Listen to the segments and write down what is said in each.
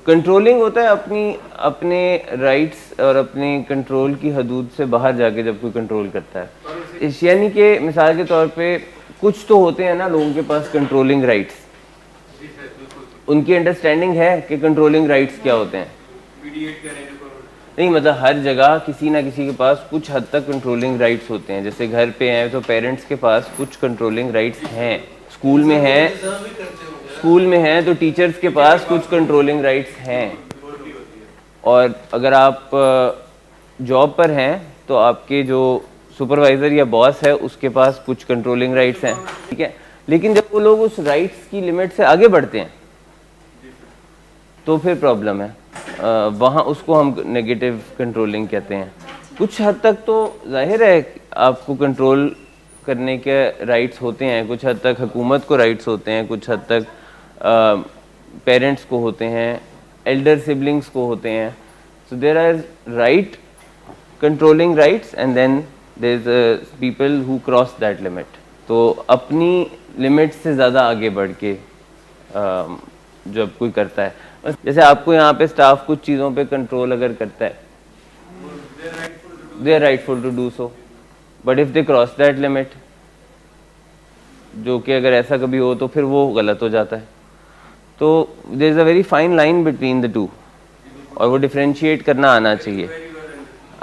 Controlling होता है अपने राइट्स और अपने कंट्रोल की हदूद से बाहर जाके जब कोई कंट्रोल करता है। यानी कि मिसाल के तौर पे कुछ तो होते हैं ना लोगों के पास कंट्रोलिंग राइट्स, उनकी अंडरस्टैंडिंग है कि कंट्रोलिंग राइट्स क्या होते हैं। नहीं, मतलब हर जगह किसी ना किसी के पास कुछ हद तक कंट्रोलिंग राइट्स होते हैं। जैसे घर पे हैं तो पेरेंट्स के पास कुछ कंट्रोलिंग राइट्स हैं, स्कूल में हैं तो टीचर्स के पास कुछ कंट्रोलिंग राइट्स हैं, और अगर आप जॉब पर हैं तो आपके जो सुपरवाइज़र या बॉस है उसके पास कुछ कंट्रोलिंग राइट्स हैं, ठीक है। लेकिन जब वो लोग उस राइट्स की लिमिट से आगे बढ़ते हैं तो फिर प्रॉब्लम है, वहाँ उसको हम नेगेटिव कंट्रोलिंग कहते हैं। कुछ हद तक तो जाहिर है आपको कंट्रोल करने के राइट्स होते हैं, कुछ हद तक हुकूमत को राइट्स होते हैं, कुछ हद तक पेरेंट्स को होते हैं, एल्डर सिबलिंग्स को होते हैं। So there are right controlling rights and then there is people who cross that limit. तो अपनी लिमिट से ज़्यादा आगे बढ़ के जब कोई करता है, जैसे आपको यहाँ पे स्टाफ कुछ चीज़ों पे कंट्रोल अगर करता है, they are rightful to do so, but if they cross that limit, जो कि अगर ऐसा कभी हो तो फिर वो गलत हो जाता है। तो there is a very fine line between the two, और वो डिफ्रेंशिएट करना आना चाहिए।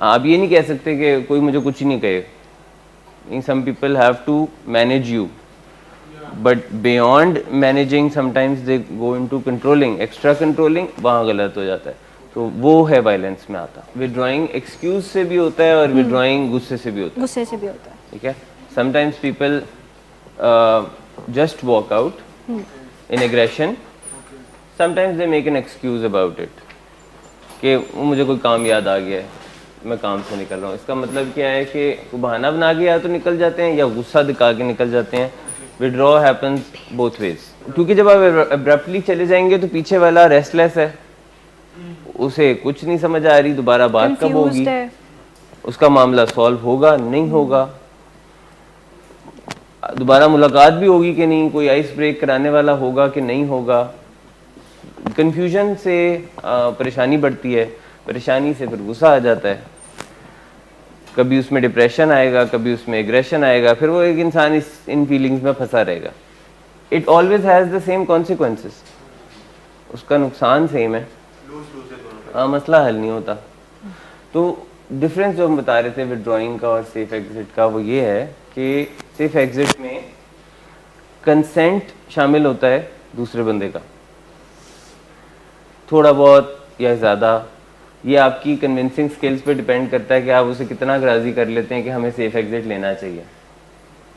आप ये नहीं कह सकते कि कोई मुझे कुछ नहीं कहे। Some people have to manage you, but beyond managing sometimes they go into controlling, extra controlling, वहाँ गलत हो जाता है। तो वो है वायलेंस में आता। विड्रॉइंग एक्सक्यूज से भी होता है और विड्रॉइंग गुस्से से भी होता है, ठीक है। Sometimes people just walk out in aggression, sometimes they make an excuse about it कि मुझे कोई काम याद आ गया है, मैं काम से निकल रहा हूँ। इसका मतलब क्या है कि वो बहाना बना के या तो निकल जाते हैं या गुस्सा दिखा के निकल जाते हैं। विड्रॉ हैपन्स बोथ वेज, क्योंकि जब आप अब्रप्टली चले जाएंगे तो पीछे वाला रेस्टलेस है, उसे कुछ नहीं समझ आ रही दोबारा बात कब होगी, उसका मामला सॉल्व होगा नहीं होगा, दोबारा मुलाकात भी होगी कि नहीं, कोई आइस ब्रेक कराने वाला होगा कि नहीं होगा। कंफ्यूजन से परेशानी बढ़ती है, परेशानी से फिर गुस्सा आ जाता है, कभी उसमें डिप्रेशन आएगा, कभी उसमें एग्रेशन आएगा, फिर वो एक इंसान इन फीलिंग्स में फंसा रहेगा। It always has the same consequences, उसका नुकसान सेम है, मसला हल नहीं होता। तो डिफरेंस जो हम बता रहे थे विड्रॉइंग का और सेफ एग्जिट का, वो ये है कि सेफ एग्जिट में कंसेंट शामिल होता है दूसरे बंदे का, थोड़ा बहुत या ज़्यादा, ये आपकी कन्विंसिंग स्किल्स पे डिपेंड करता है कि आप उसे कितना राज़ी कर लेते हैं कि हमें सेफ एग्जिट लेना चाहिए,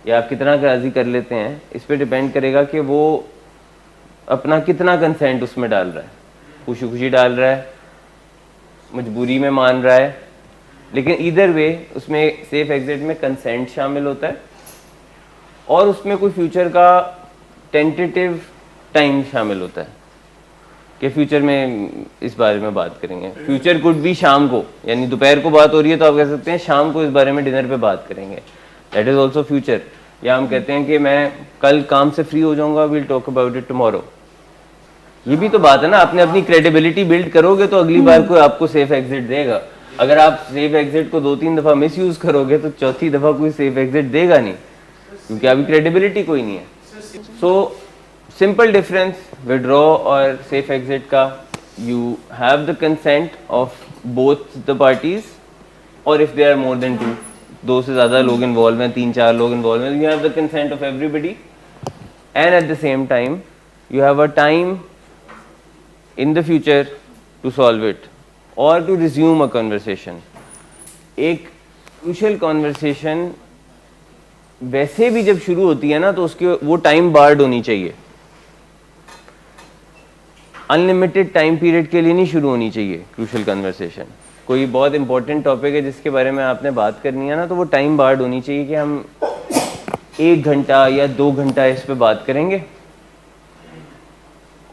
या आप कितना राज़ी कर लेते हैं। इस पे डिपेंड करेगा कि वो अपना कितना कंसेंट उसमें डाल रहा है, खुशी खुशी डाल रहा है, मजबूरी में मान रहा है। लेकिन ईदर वे उसमें सेफ एग्जिट में कंसेंट शामिल होता है और उसमें कोई फ्यूचर का टेंटेटिव टाइम शामिल होता है कि फ्यूचर में इस बारे में बात करेंगे। फ्यूचर कुड भी शाम को, यानी दोपहर को बात हो रही है तो आप कह सकते हैं शाम को इस बारे में डिनर पे बात करेंगे, दैट इज ऑल्सो फ्यूचर। या हम कहते हैं कि मैं कल काम से फ्री हो जाऊंगा, will talk about it tomorrow. ये भी तो बात है ना, आपने अपनी क्रेडिबिलिटी बिल्ड करोगे तो अगली बार कोई आपको सेफ एग्जिट देगा। अगर आप सेफ एग्जिट को 2-3 दफा मिस यूज करोगे तो चौथी दफा कोई सेफ एग्जिट देगा नहीं, क्योंकि अभी क्रेडिबिलिटी कोई नहीं है। सो सिंपल डिफरेंस विड्रॉ और सेफ एग्जिट का, you have the consent of both the parties, और if they are more than 2 से ज़्यादा लोग इन्वॉल्व हैं, 3-4 लोग इन्वॉल्व हैं, you have the consent of everybody, and at the same time you have a time in the future to solve it or to resume a conversation. एक crucial conversation वैसे भी जब शुरू होती है ना तो उसके वो टाइम बार्ड होनी चाहिए, अनलिमिटेड टाइम पीरियड के लिए नहीं शुरू होनी चाहिए क्रूशल कन्वर्सेशन। कोई बहुत इंपॉर्टेंट टॉपिक है जिसके बारे में आपने बात करनी है ना, तो वो टाइम बार्ड होनी चाहिए कि हम 1 घंटा या 2 घंटा इस पे बात करेंगे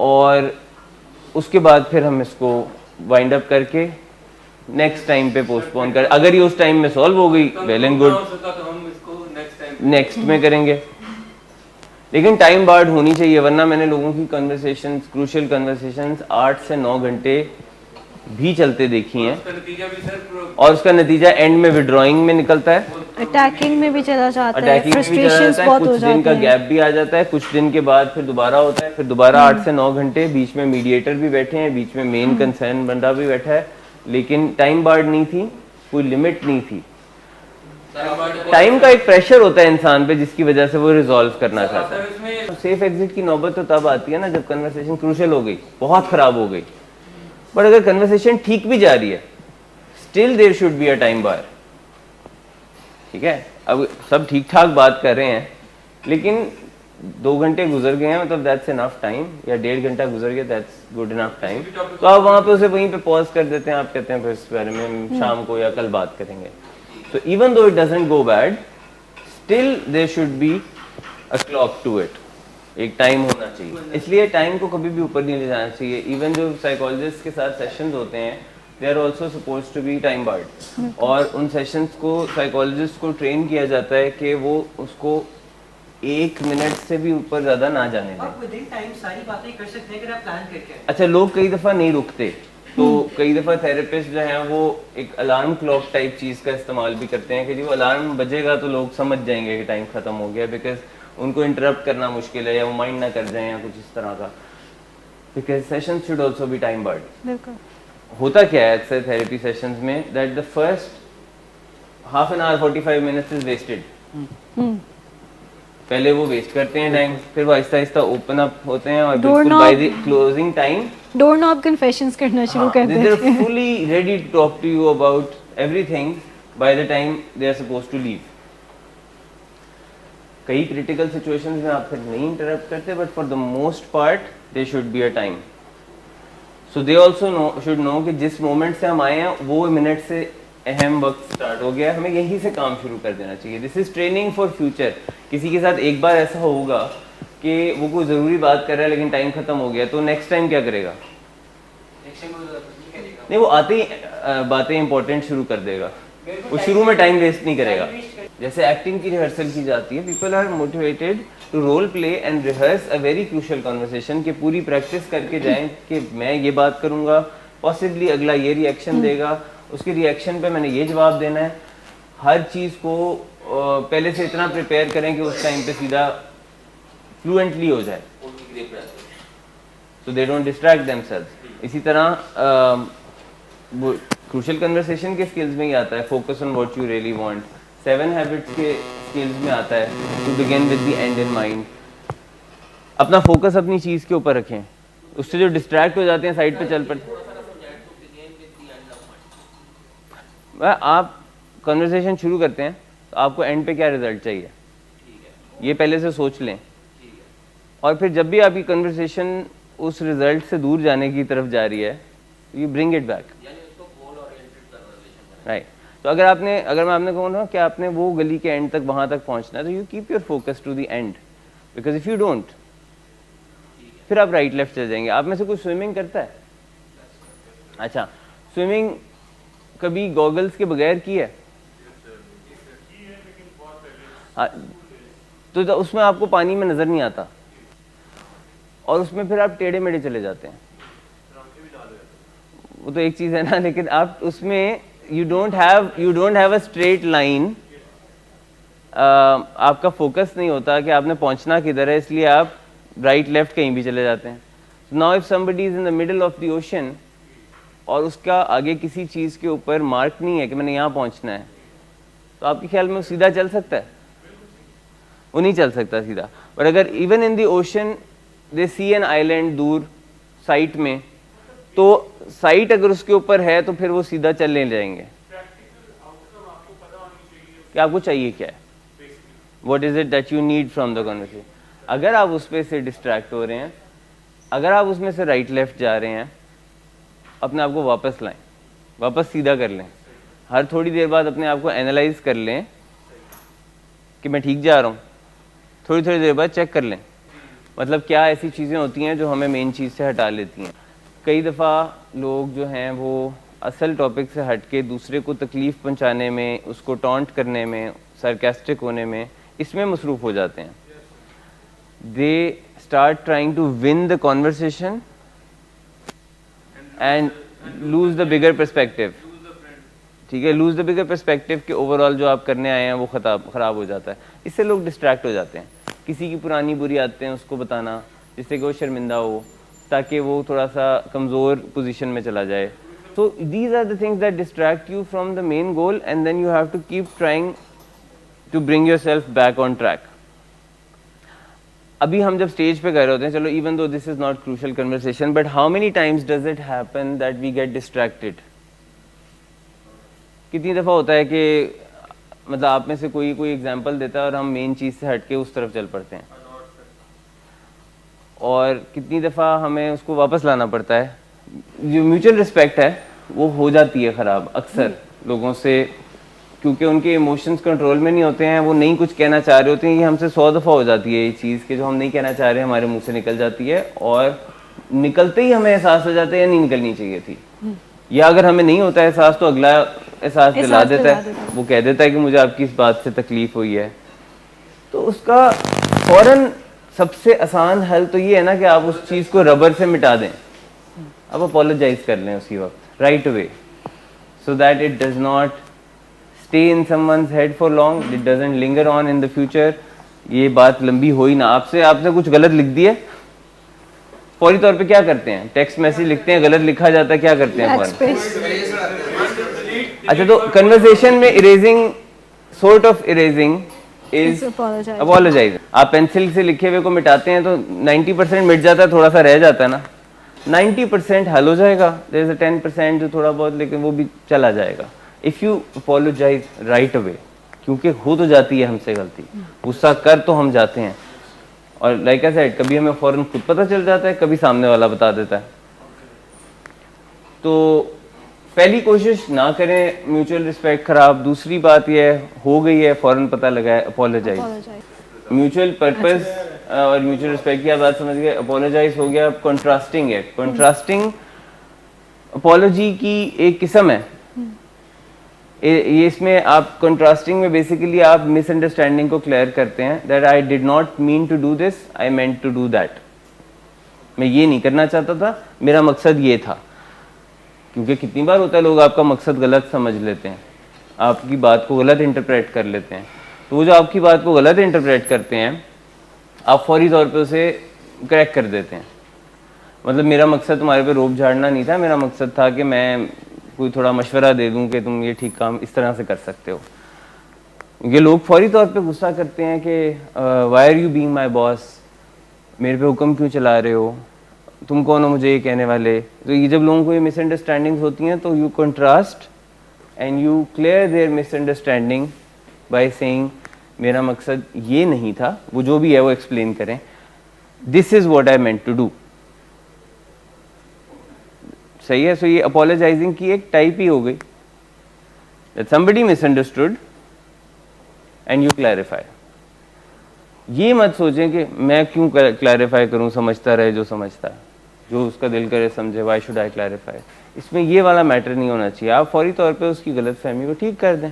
और उसके बाद फिर हम इसको वाइंड अप करके नेक्स्ट टाइम पे पोस्टपोन कर, अगर ये उस टाइम में सॉल्व हो गई वेल एंड गुड, नेक्स्ट में करेंगे। लेकिन टाइम बार्ड होनी चाहिए, वरना मैंने लोगों की कन्वर्सेशंस, क्रूशियल कन्वर्सेशंस 8 से 9 घंटे भी चलते देखी हैं, और उसका नतीजा एंड में विड्रॉइंग में निकलता है, अटैकिंग में भी चला जाता है, अटैकिंग में भी चला फ्रस्ट्रेशंस जाता है, बहुत हो कुछ दिन का जाते हैं। गैप भी आ जाता है, कुछ दिन के बाद फिर दोबारा होता है, फिर दोबारा 8 से 9 घंटे, बीच में मीडिएटर भी बैठे हैं, बीच में मेन कंसर्न बंदा भी बैठा है, लेकिन टाइम बार्ड नहीं थी, कोई लिमिट नहीं थी। टाइम का एक प्रेशर होता है इंसान पे जिसकी वजह से वो रिजॉल्व करना चाहता है। सेफ एग्जिट की नौबत तो तब आती है ना जब कन्वर्सेशन क्रूशियल हो गई, बहुत खराब हो गई, बट अगर कन्वर्सेशन ठीक भी जा रही है, still there should be a time bar. ठीक है, अब सब ठीक ठाक बात कर रहे हैं, लेकिन 2 घंटे गुजर गए हैं, मतलब दैट्स इनफ टाइम, या 1.5 घंटा गुजर गया, दैट्स गुड इनफ टाइम, तो आप वहां पे उसे वहीं पे पॉज कर देते हैं, आप कहते हैं फिर इस बारे में शाम को या कल बात करेंगे। तो even though it doesn't go bad, still there should be a clock to it, एक टाइम होना चाहिए। इसलिए टाइम को कभी भी ऊपर नहीं ले जाना चाहिए। इवन जो साइकोलॉजिस्ट के साथ सेशंस होते हैं, they are also suppose to be time barred, और उन सेशंस को साइकोलॉजिस्ट को ट्रेन किया जाता है कि वो उसको 1 मिनट से भी ऊपर ज्यादा ना जाने दें। आप विदिन टाइम सारी बातें कर सकते हैं अगर आप प्लान करके। अच्छा, लोग कई दफा नहीं रुकते, तो कई दफा थेरेपिस्ट जो हैं वो एक अलार्म क्लॉक टाइप चीज का इस्तेमाल भी करते हैं कि जो अलार्म बजेगा तो लोग समझ जाएंगे कि टाइम खत्म हो गया, बिकॉज उनको इंटरप्ट करना मुश्किल है, या वो माइंड ना कर जाए या कुछ इस तरह का, because session should also be time barred. बिल्कुल। होता क्या है अक्सर थेरेपी सेशंस में, that the first half an hour 45 minutes is wasted. पहले वो वेस्ट करते हैं टाइम, फिर वो आहिस्ता आहिस्ता ओपन अप होते हैं, और बिल्कुल by the closing time door knob confessions करना शुरू कर देते हैं। they are fully ready to talk to you about everything by the time they are supposed to leave. कई क्रिटिकल सिचुएशंस में आप फिर नहीं इंटरप्ट करते, but for the most part they should be a time. So they also should know कि जिस moment से हम आए हैं वो मिनट से अहम वक्त स्टार्ट हो गया, हमें यहीं से काम शुरू कर देना चाहिए। This is training for future. किसी के साथ एक बार ऐसा होगा कि वो कोई ज़रूरी बात कर रहा है लेकिन टाइम खत्म हो गया, तो नेक्स्ट टाइम क्या करेगा? नहीं, वो आते ही बातें इंपॉर्टेंट शुरू कर देगा, वो शुरू में टाइम वेस्ट नहीं करेगा। जैसे एक्टिंग की रिहर्सल की जाती है, people are motivated to role play and rehearse a very crucial conversation, कि पूरी प्रैक्टिस करके जाएं कि मैं ये बात करूंगा, पॉसिबली अगला ये रिएक्शन देगा, उसके रिएक्शन पे मैंने ये जवाब देना है। हर चीज़ को पहले से इतना प्रिपेयर करें कि उस टाइम पे सीधा फ्लुएंटली हो जाए, so they don't distract themselves। इसी तरह क्रूशियल कन्वर्सेशन के स्किल्स में ही आता है focus on what you really want. 7 habits के स्किल्स में आता है to begin with the end in mind. अपना फोकस अपनी चीज़ के ऊपर रखें, उससे जो डिस्ट्रैक्ट हो जाते हैं साइड पे चल पड़ते हैं। आप कन्वर्सेशन शुरू करते हैं तो आपको एंड पे क्या रिजल्ट चाहिए ये पहले से सोच लें, और फिर जब भी आपकी कन्वर्सेशन उस रिजल्ट से दूर जाने की तरफ जा रही है, you bring it back, right. तो अगर मैं आपने कहूँ ना कि आपने वो गली के एंड तक वहां तक पहुंचना है, तो you keep your focus to the end, because if you don't, फिर आप राइट लेफ्ट चल जाएंगे। आप में से कुछ स्विमिंग करता है? अच्छा, स्विमिंग कभी गॉगल्स के बगैर की है? हाँ, तो उसमें आपको पानी में नजर नहीं आता, और उसमें फिर आप टेढ़े मेढ़े चले जाते हैं, वो तो एक चीज है ना, लेकिन आप उसमें you don't have a straight line, आपका फोकस नहीं होता कि आपने पहुंचना किधर है, इसलिए आप राइट लेफ्ट कहीं भी चले जाते हैं। Now if somebody is in the middle of the ocean और उसका आगे किसी चीज के ऊपर मार्क नहीं है कि मैंने यहाँ पहुंचना है, तो आपके ख्याल में वो सीधा चल सकता है? वो नहीं चल सकता सीधा। बट अगर even in the ocean they see an island दूर साइट में, तो साइट अगर उसके ऊपर है तो फिर वो सीधा चलने जाएंगे। कि आपको चाहिए क्या है, what is it that you need from the conversation. अगर आप उस पर से डिस्ट्रैक्ट हो रहे हैं, अगर आप उसमें से राइट लेफ्ट जा रहे हैं, अपने आप को वापस लाएं, वापस सीधा कर लें। हर थोड़ी देर बाद अपने आप को एनालाइज कर लें कि मैं ठीक जा रहा हूँ, थोड़ी थोड़ी देर बाद चेक कर लें, मतलब क्या ऐसी चीज़ें होती हैं जो हमें मेन चीज़ से हटा लेती हैं। कई दफ़ा लोग जो हैं वो असल टॉपिक से हट के दूसरे को तकलीफ़ पहुंचाने में, उसको टॉन्ट करने में, सरकास्टिक होने में, इसमें मसरूफ़ हो जाते हैं। they start trying to win the conversation and lose the bigger perspective. ठीक है, lose the bigger perspective कि ओवरऑल जो आप करने आए हैं वो ख़राब हो जाता है. इससे लोग डिस्ट्रैक्ट हो जाते हैं. किसी की पुरानी बुरी आदतें हैं उसको बताना जिससे कि वो शर्मिंदा हो, ताकि वो थोड़ा सा कमज़ोर पोजीशन में चला जाए. So these are the things that distract you from the main goal, and then you have to keep trying to bring yourself back on track. अभी हम जब स्टेज पे गए होते हैं, चलो even though this is not crucial conversation, but how many times does it happen that we get distracted? कितनी दफ़ा होता है कि मतलब आप में से कोई एग्जांपल देता है और हम मेन चीज़ से हट के उस तरफ चल पड़ते हैं, और कितनी दफ़ा हमें उसको वापस लाना पड़ता है. जो म्यूचुअल रिस्पेक्ट है वो हो जाती है ख़राब अक्सर लोगों से, क्योंकि उनके इमोशंस कंट्रोल में नहीं होते हैं, वो नहीं कुछ कहना चाह रहे होते हैं. ये हमसे 100 दफ़ा हो जाती है ये चीज़ कि जो हम नहीं कहना चाह रहे हमारे मुंह से निकल जाती है, और निकलते ही हमें एहसास हो जाता है या नहीं निकलनी चाहिए थी, या अगर हमें नहीं होता एहसास तो अगला एहसास दिला देता है, वो कह देता है कि मुझे आपकी इस बात से तकलीफ़ हुई है. तो उसका फ़ौरन सबसे आसान हल तो ये है ना कि आप उस चीज़ को रबर से मिटा दें. अब अपोलोजाइज कर लें उसी वक्त right away, so that it does not stay in someone's head for long, it doesn't linger on in the future. ये बात लंबी हो ही ना. आपने कुछ गलत लिख दिया, फौरी तौर पे क्या करते हैं, टेक्स्ट मैसेज लिखते हैं, गलत लिखा जाता है, क्या करते हैं फौरन? अच्छा, तो कन्वर्सेशन में erasing, sort of erasing is apologise. आप पेंसिल से लिखे हुए को मिटाते हैं तो 90% मिट जाता है, थोड़ा सा रह जाता है ना, 90% हल हो जाएगा. देयर इज अ 10% जो थोड़ा बहुत, लेकिन वो भी चला जाएगा if you apologise right away, क्योंकि हो तो जाती है हमसे गलती, गुस्सा कर तो हम जाते हैं, और लाइक आई सेड कभी हमें फ़ौरन खुद पता चल जाता है, कभी सामने वाला बता देता है. तो पहली कोशिश ना करें म्यूचुअल रिस्पेक्ट खराब. दूसरी बात यह हो गई है, फ़ौरन पता लगा है, अपोलोजाइज. म्यूचुअल पर्पस और म्यूचुअल रिस्पेक्ट की आप बात समझ गए. अपोलोजाइज हो गया. अब कंट्रास्टिंग है. कंट्रास्टिंग अपोलॉजी की एक किस्म है. ये इसमें आप कंट्रास्टिंग में बेसिकली आप मिसअंडरस्टैंडिंग को क्लियर करते हैं, that I did not mean to do this, I meant to do that. मैं ये नहीं करना चाहता था, मेरा मकसद ये था. क्योंकि कितनी बार होता है लोग आपका मकसद गलत समझ लेते हैं, आपकी बात को गलत इंटरप्रेट कर लेते हैं. तो वो जो आपकी बात को गलत इंटरप्रेट करते हैं, आप फौरी तौर पे उसे करेक्ट कर देते हैं. मतलब मेरा मकसद तुम्हारे पे रोब झाड़ना नहीं था, मेरा मकसद था कि मैं कोई थोड़ा मशवरा दे दूं कि तुम ये ठीक काम इस तरह से कर सकते हो. ये लोग फौरी तौर पे गुस्सा करते हैं कि why are you being my boss, मेरे पे हुक्म क्यों चला रहे हो, तुम कौन हो मुझे ये कहने वाले. तो ये जब लोगों को ये मिसअंडरस्टैंडिंग्स होती हैं तो you contrast and you clear their misunderstanding by saying मेरा मकसद ये नहीं था, वो जो भी है वो एक्सप्लेन करें, this is what I meant to do. सही है. सो ये अपोलोजाइजिंग की एक टाइप ही हो गई, that somebody misunderstood and you clarify. ये मत सोचें कि मैं क्यों क्लैरिफाई करूं, समझता रहे जो समझता है, जो उसका दिल करे समझे, व्हाई शुड आई क्लैरिफाई. इसमें ये वाला मैटर नहीं होना चाहिए. आप फौरी तौर पे उसकी गलतफहमी को ठीक कर दें.